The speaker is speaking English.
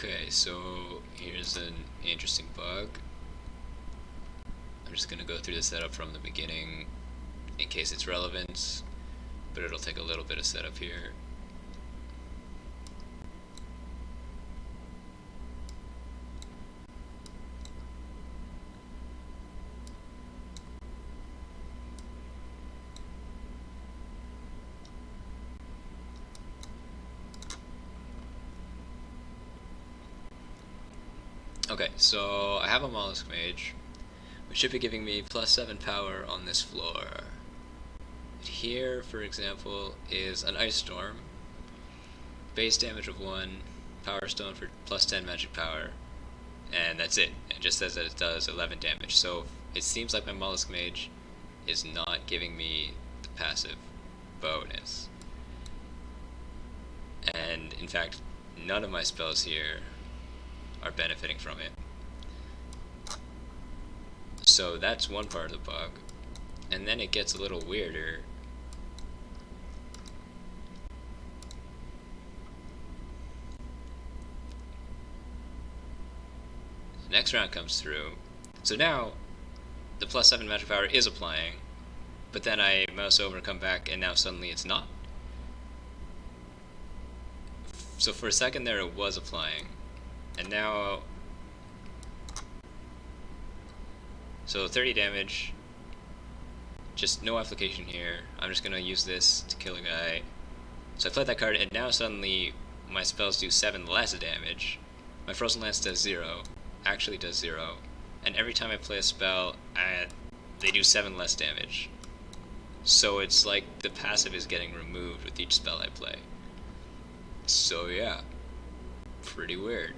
Okay, so here's an interesting bug. I'm just going to go through the setup from the beginning in case it's relevant, but it'll take a little bit of setup here. Okay, so I have a Mollusk Mage, which should be giving me +7 power on this floor. Here, for example, is an Ice Storm, base damage of 1, Power Stone for +10 magic power, and that's it. It just says that it does 11 damage, so it seems like my Mollusk Mage is not giving me the passive bonus. And in fact, none of my spells here are benefiting from it. So that's one part of the bug. And then it gets a little weirder. The next round comes through. So now the +7 magic power is applying, but then I mouse over and come back and now suddenly it's not. So for a second there it was applying, and now, so 30 damage, just no application here. I'm just gonna use this to kill a guy. So I played that card, and now suddenly my spells do 7 less damage. My Frozen Lance does 0, actually does 0, and every time I play a spell, they do 7 less damage. So it's like the passive is getting removed with each spell I play. So yeah, pretty weird.